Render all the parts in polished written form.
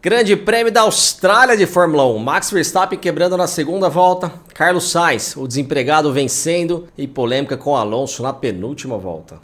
Grande Prêmio da Austrália de Fórmula 1. Max Verstappen quebrando na segunda volta. Carlos Sainz, o desempregado, vencendo. E polêmica com Alonso na penúltima volta.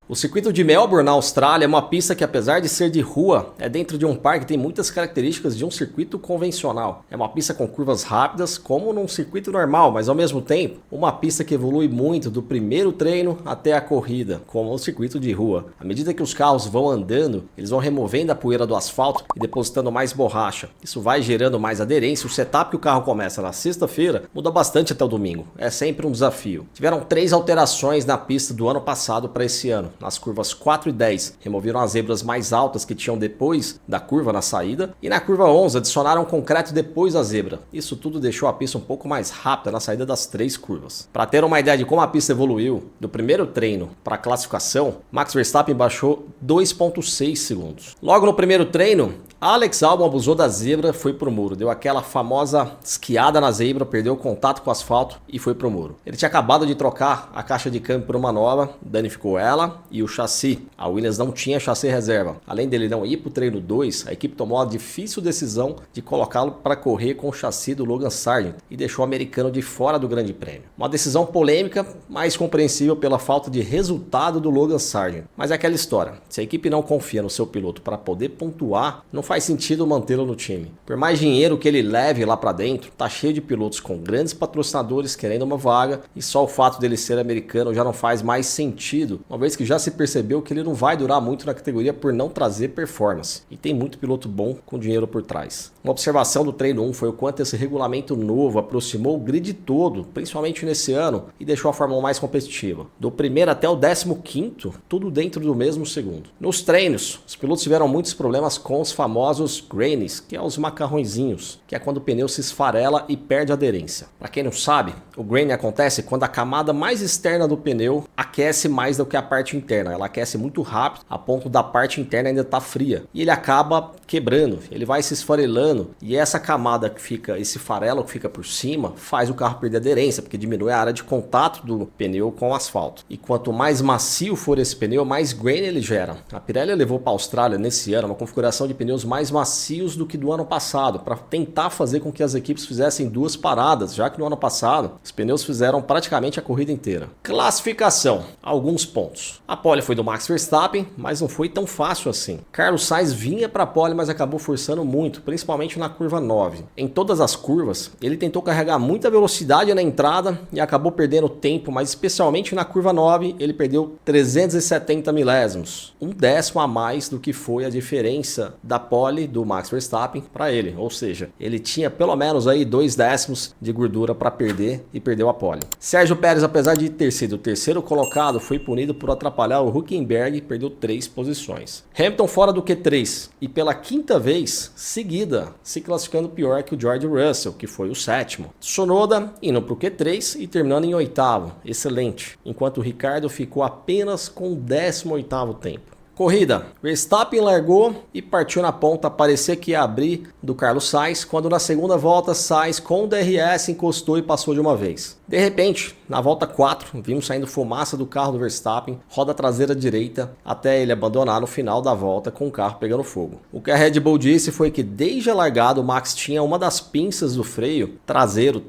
O circuito de Melbourne, na Austrália, é uma pista que, apesar de ser de rua, é dentro de um parque que tem muitas características de um circuito convencional. É uma pista com curvas rápidas, como num circuito normal, mas ao mesmo tempo, uma pista que evolui muito do primeiro treino até a corrida, como um circuito de rua. À medida que os carros vão andando, eles vão removendo a poeira do asfalto e depositando mais borracha. Isso vai gerando mais aderência. O setup que o carro começa na sexta-feira muda bastante até o domingo. É sempre um desafio. Tiveram 3 alterações na pista do ano passado para esse ano. Nas curvas 4 e 10, removeram as zebras mais altas que tinham depois da curva na saída. E na curva 11, adicionaram concreto depois da zebra. Isso tudo deixou a pista um pouco mais rápida na saída das 3 curvas. Para ter uma ideia de como a pista evoluiu, do primeiro treino para a classificação, Max Verstappen baixou 2,6 segundos. Logo no primeiro treino, Alex Albon abusou da zebra, foi pro muro, deu aquela famosa esquiada na zebra, perdeu o contato com o asfalto e foi pro muro. Ele tinha acabado de trocar a caixa de câmbio por uma nova, danificou ela e o chassi. A Williams não tinha chassi reserva. Além dele não ir pro treino 2, a equipe tomou a difícil decisão de colocá-lo para correr com o chassi do Logan Sargent e deixou o americano de fora do Grande Prêmio. Uma decisão polêmica, mas compreensível pela falta de resultado do Logan Sargent. Mas é aquela história, se a equipe não confia no seu piloto para poder pontuar, não faz sentido mantê-lo no time. Por mais dinheiro que ele leve lá para dentro, tá cheio de pilotos com grandes patrocinadores querendo uma vaga e só o fato dele ser americano já não faz mais sentido, uma vez que já se percebeu que ele não vai durar muito na categoria por não trazer performance. E tem muito piloto bom com dinheiro por trás. Uma observação do treino 1 foi o quanto esse regulamento novo aproximou o grid todo, principalmente nesse ano, e deixou a Fórmula 1 mais competitiva. Do primeiro até o 15º, tudo dentro do mesmo segundo. Nos treinos, os pilotos tiveram muitos problemas com os famosos grains, que é os macarrõezinhos, que é quando o pneu se esfarela e perde aderência. Para quem não sabe, o grain acontece quando a camada mais externa do pneu aquece mais do que a parte interna. Ela aquece muito rápido, a ponto da parte interna ainda estar fria. E ele acaba quebrando, ele vai se esfarelando e essa camada que fica, esse farelo que fica por cima, faz o carro perder aderência, porque diminui a área de contato do pneu com o asfalto. E quanto mais macio for esse pneu, mais grain ele gera. A Pirelli levou para a Austrália nesse ano uma configuração de pneus mais macios do que do ano passado, para tentar fazer com que as equipes fizessem 2 paradas, já que no ano passado os pneus fizeram praticamente a corrida inteira. Classificação, alguns pontos. A pole foi do Max Verstappen, mas não foi tão fácil assim. Carlos Sainz vinha para a pole, mas acabou forçando muito, principalmente na curva 9. Em todas as curvas, ele tentou carregar muita velocidade na entrada e acabou perdendo tempo, mas especialmente na curva 9, ele perdeu 370 milésimos, 1/10 a mais do que foi a diferença da pole do Max Verstappen para ele, ou seja, ele tinha pelo menos aí 0,2 de gordura para perder e perdeu a pole. Sérgio Pérez, apesar de ter sido o terceiro colocado, foi punido por atrapalhar o Hülkenberg e perdeu 3 posições. Hamilton fora do Q3 e pela 5ª vez seguida se classificando pior que o George Russell, que foi o 7º. Tsunoda indo para o Q3 e terminando em 8º, excelente, enquanto o Ricciardo ficou apenas com o 18º tempo. Corrida, Verstappen largou e partiu na ponta, parecia que ia abrir do Carlos Sainz, quando na segunda volta Sainz com o DRS encostou e passou de uma vez. De repente, na volta 4, vimos saindo fumaça do carro do Verstappen, roda traseira direita, até ele abandonar no final da volta com o carro pegando fogo. O que a Red Bull disse foi que desde a largada o Max tinha uma das pinças do freio traseiro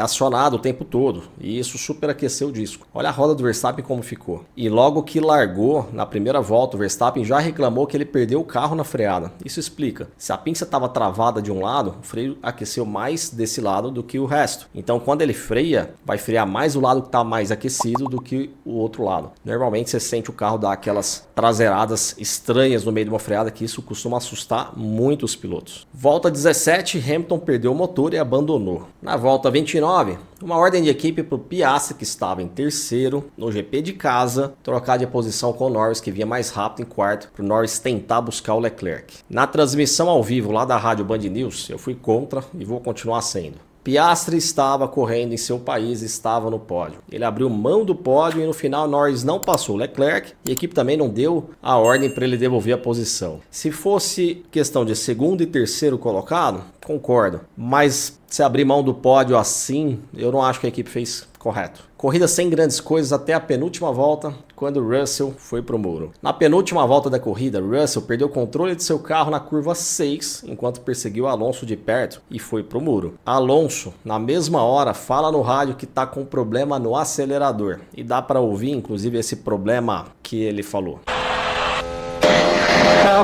acionado o tempo todo, e isso superaqueceu o disco. Olha a roda do Verstappen como ficou. E logo que largou, na primeira volta, o Verstappen já reclamou que ele perdeu o carro na freada. Isso explica. Se a pinça estava travada de um lado, o freio aqueceu mais desse lado do que o resto. Então quando ele freia, vai frear mais o lado que está mais aquecido do que o outro lado. Normalmente você sente o carro dar aquelas traseiradas estranhas no meio de uma freada, que isso costuma assustar muito os pilotos. Volta 17, Hamilton perdeu o motor e abandonou. Na volta 29, uma ordem de equipe para o Piastri, que estava em terceiro no GP de casa, trocar de posição com o Norris, que vinha mais rápido em quarto, para o Norris tentar buscar o Leclerc. Na transmissão ao vivo lá da Rádio Band News, eu fui contra e vou continuar sendo. Piastri estava correndo em seu país, estava no pódio. Ele abriu mão do pódio e no final Norris não passou Leclerc e a equipe também não deu a ordem para ele devolver a posição. Se fosse questão de segundo e terceiro colocado, Concordo, mas se abrir mão do pódio assim, eu não acho que a equipe fez correto. Corrida sem grandes coisas até a penúltima volta, quando Russell foi pro muro. Na penúltima volta da corrida, Russell perdeu o controle de seu carro na curva 6, enquanto perseguiu Alonso de perto e foi pro muro. Alonso, na mesma hora, fala no rádio que tá com problema no acelerador. E dá para ouvir, inclusive, esse problema que ele falou.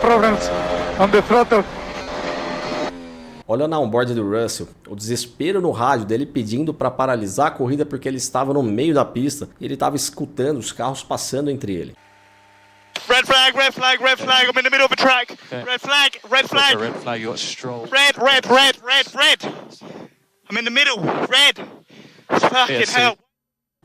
Problems on the throttle. Olha na onboard do Russell, o desespero no rádio dele pedindo para paralisar a corrida porque ele estava no meio da pista e ele estava escutando os carros passando entre ele. Red flag, red flag, red flag, I'm in the middle of a track. Okay. Red flag, red flag. Red flag, you got Stroll. Red, red, red, red, red. I'm in the middle, red. Fucking hell.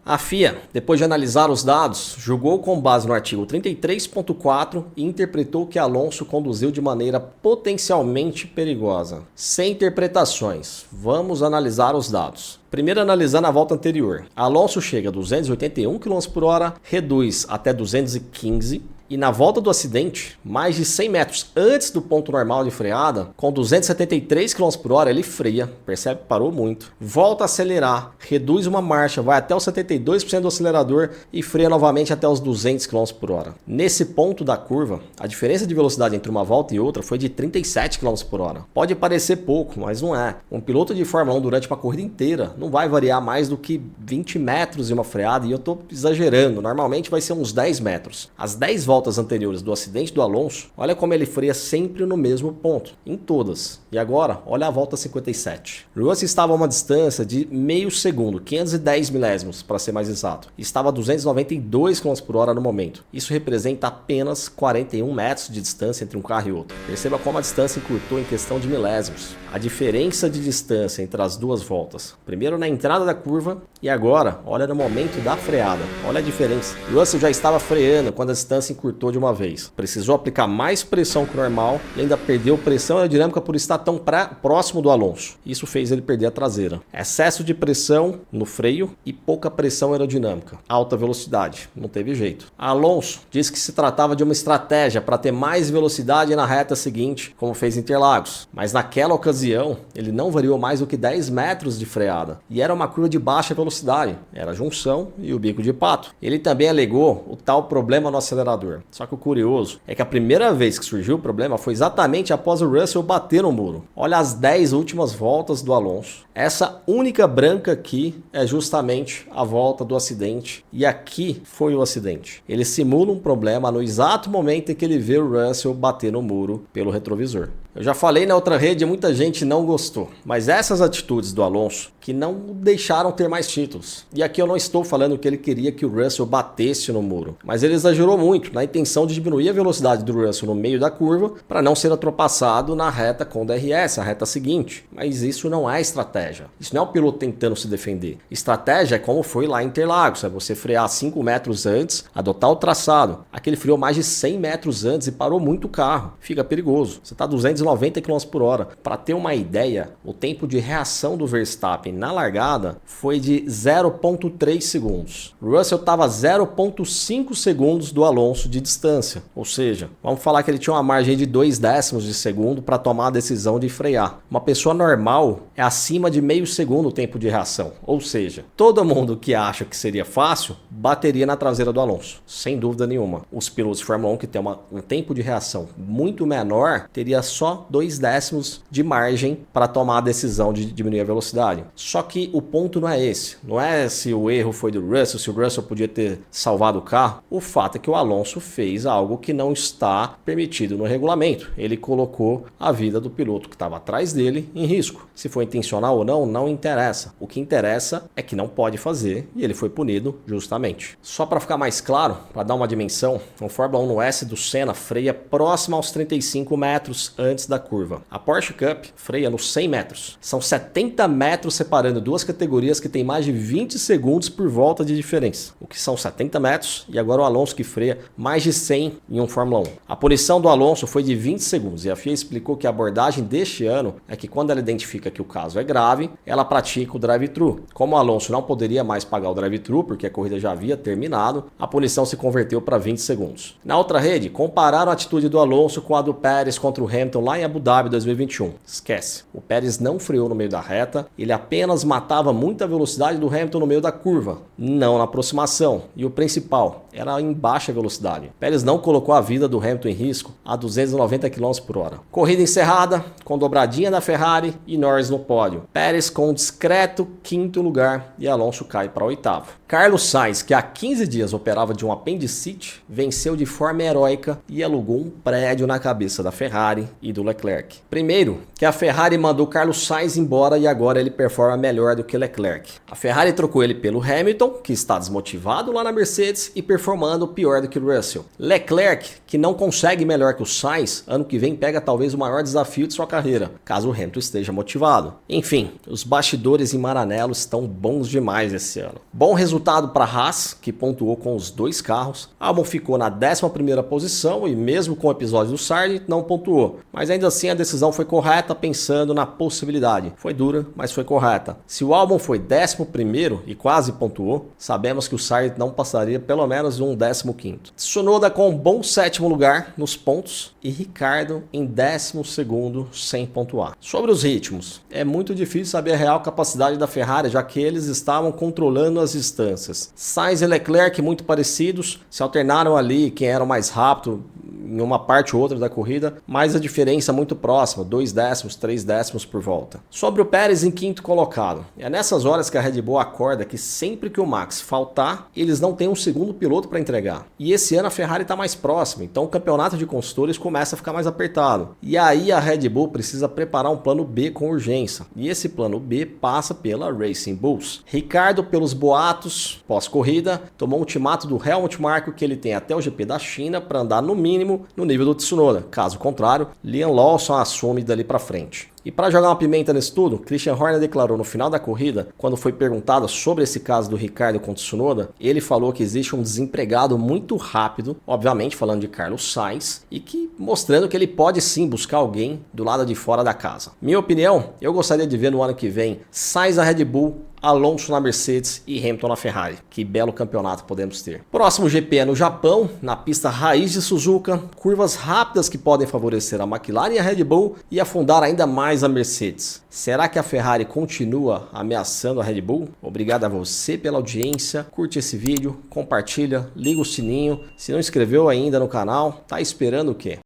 A FIA, depois de analisar os dados, julgou com base no artigo 33.4 e interpretou que Alonso conduziu de maneira potencialmente perigosa. Sem interpretações, vamos analisar os dados. Primeiro analisando a volta anterior. Alonso chega a 281 km/h, reduz até 215 e na volta do acidente, mais de 100 metros antes do ponto normal de freada, com 273 km/h ele freia, percebe que parou muito, volta a acelerar, reduz uma marcha, vai até os 72% do acelerador e freia novamente até os 200 km/h. Nesse ponto da curva, a diferença de velocidade entre uma volta e outra foi de 37 km/h. Pode parecer pouco, mas não é. Um piloto de Fórmula 1 durante uma corrida inteira não vai variar mais do que 20 metros em uma freada, e eu estou exagerando, normalmente vai ser uns 10 metros. As 10 voltas anteriores do acidente do Alonso, olha como ele freia sempre no mesmo ponto, em todas. E agora, olha a volta 57. Russell estava a uma distância de meio segundo, 510 milésimos para ser mais exato. Estava a 292 km/h no momento. Isso representa apenas 41 metros de distância entre um carro e outro. Perceba como a distância encurtou em questão de milésimos. A diferença de distância entre as duas voltas. Primeiro na entrada da curva e agora, olha no momento da freada. Olha a diferença. Russell já estava freando quando a distância encurtou de uma vez. Precisou aplicar mais pressão que o normal e ainda perdeu pressão aerodinâmica por estar tão próximo do Alonso. Isso fez ele perder a traseira. Excesso de pressão no freio e pouca pressão aerodinâmica. Alta velocidade. Não teve jeito. Alonso disse que se tratava de uma estratégia para ter mais velocidade na reta seguinte, como fez em Interlagos. Mas naquela ocasião, ele não variou mais do que 10 metros de freada. E era uma curva de baixa velocidade. Era a junção e o bico de pato. Ele também alegou o tal problema no acelerador. Só que o curioso é que a primeira vez que surgiu o problema foi exatamente após o Russell bater no muro. Olha as 10 últimas voltas do Alonso. Essa única branca aqui é justamente a volta do acidente. E aqui foi o acidente. Ele simula um problema no exato momento em que ele vê o Russell bater no muro pelo retrovisor. Eu já falei na outra rede e muita gente não gostou. Mas essas atitudes do Alonso que não o deixaram ter mais títulos. E aqui eu não estou falando que ele queria que o Russell batesse no muro. Mas ele exagerou muito na intenção de diminuir a velocidade do Russell no meio da curva para não ser ultrapassado na reta com o DRS, a reta seguinte. Mas isso não é estratégia. Isso não é o piloto tentando se defender. Estratégia é como foi lá em Interlagos. É você frear 5 metros antes, adotar o traçado. Aqui ele freou mais de 100 metros antes e parou muito o carro. Fica perigoso. Você está 290 km/h. Para ter uma ideia, o tempo de reação do Verstappen na largada foi de 0,3 segundos. Russell estava 0,5 segundos do Alonso de distância. Ou seja, vamos falar que ele tinha uma margem de 2 décimos de segundo para tomar a decisão de frear. Uma pessoa normal é acima de meio segundo o tempo de reação. Ou seja, todo mundo que acha que seria fácil, bateria na traseira do Alonso. Sem dúvida nenhuma. Os pilotos de Fórmula 1 que tem um tempo de reação muito menor, teria só 2 décimos de margem para tomar a decisão de diminuir a velocidade. Só que o ponto não é esse. Não é se o erro foi do Russell, se o Russell podia ter salvado o carro. O fato é que o Alonso fez algo que não está permitido no regulamento. Ele colocou a vida do piloto que estava atrás dele em risco. Se foi intencional ou não, não interessa. O que interessa é que não pode fazer e ele foi punido justamente. Só para ficar mais claro, para dar uma dimensão, o Fórmula 1 no S do Senna freia próximo aos 35 metros antes da curva. A Porsche Cup freia nos 100 metros. São 70 metros separando duas categorias que têm mais de 20 segundos por volta de diferença. O que são 70 metros e agora o Alonso que freia mais de 100 em um Fórmula 1. A punição do Alonso foi de 20 segundos e a FIA explicou que a abordagem deste ano é que quando ela identifica que o caso é grave, ela pratica o drive-thru. Como o Alonso não poderia mais pagar o drive-thru porque a corrida já havia terminado, a punição se converteu para 20 segundos. Na outra rede, compararam a atitude do Alonso com a do Pérez contra o Hamilton lá lá em Abu Dhabi 2021. Esquece. O Pérez não freou no meio da reta, ele apenas matava muita velocidade do Hamilton no meio da curva, não na aproximação. E o principal, era em baixa velocidade. Pérez não colocou a vida do Hamilton em risco a 290 km por hora. Corrida encerrada, com dobradinha da Ferrari e Norris no pódio. Pérez com um discreto quinto lugar e Alonso cai para oitavo. Carlos Sainz, que há 15 dias operava de um apendicite, venceu de forma heróica e alugou um prédio na cabeça da Ferrari e do Leclerc. Primeiro, que a Ferrari mandou Carlos Sainz embora e agora ele performa melhor do que Leclerc. A Ferrari trocou ele pelo Hamilton, que está desmotivado lá na Mercedes e performando pior do que o Russell. Leclerc, que não consegue melhor que o Sainz, ano que vem pega talvez o maior desafio de sua carreira, caso o Hamilton esteja motivado. Enfim, os bastidores em Maranello estão bons demais esse ano. Bom resultado para a Haas, que pontuou com os dois carros. Albon ficou na 11ª posição e mesmo com o episódio do Sargent não pontuou. Mas ainda assim a decisão foi correta pensando na possibilidade. Foi dura, mas foi correta. Se o Albon foi 11º e quase pontuou, sabemos que o Sargent não passaria pelo menos um 15º. Tsunoda com um bom 7º lugar nos pontos e Ricciardo em 12º sem pontuar. Sobre os ritmos, é muito difícil saber a real capacidade da Ferrari, já que eles estavam controlando as distâncias. Sainz e Leclerc muito parecidos, se alternaram ali quem era o mais rápido em uma parte ou outra da corrida, mas a diferença é muito próxima, 2 décimos, 3 décimos por volta. Sobre o Pérez em quinto colocado, é nessas horas que a Red Bull acorda que sempre que o Max faltar, eles não têm um segundo piloto para entregar. E esse ano a Ferrari está mais próxima, então o campeonato de construtores começa a ficar mais apertado. E aí a Red Bull precisa preparar um plano B com urgência. E esse plano B passa pela Racing Bulls. Ricardo, pelos boatos pós-corrida, tomou um ultimato do Helmut Marko que ele tem até o GP da China para andar no mínimo no nível do Tsunoda. Caso contrário, Liam Lawson assume dali para frente. E para jogar uma pimenta nisso tudo, Christian Horner declarou no final da corrida, quando foi perguntado sobre esse caso do Ricciardo com o Tsunoda, ele falou que existe um desempregado muito rápido, obviamente falando de Carlos Sainz, e que mostrando que ele pode sim buscar alguém do lado de fora da casa. Minha opinião, eu gostaria de ver no ano que vem Sainz na Red Bull, Alonso na Mercedes e Hamilton na Ferrari. Que belo campeonato podemos ter. Próximo GP é no Japão, na pista raiz de Suzuka, curvas rápidas que podem favorecer a McLaren e a Red Bull e afundar ainda mais a Mercedes. Será que a Ferrari continua ameaçando a Red Bull? Obrigado a você pela audiência, curte esse vídeo, compartilha, liga o sininho. Se não inscreveu ainda no canal, tá esperando o quê?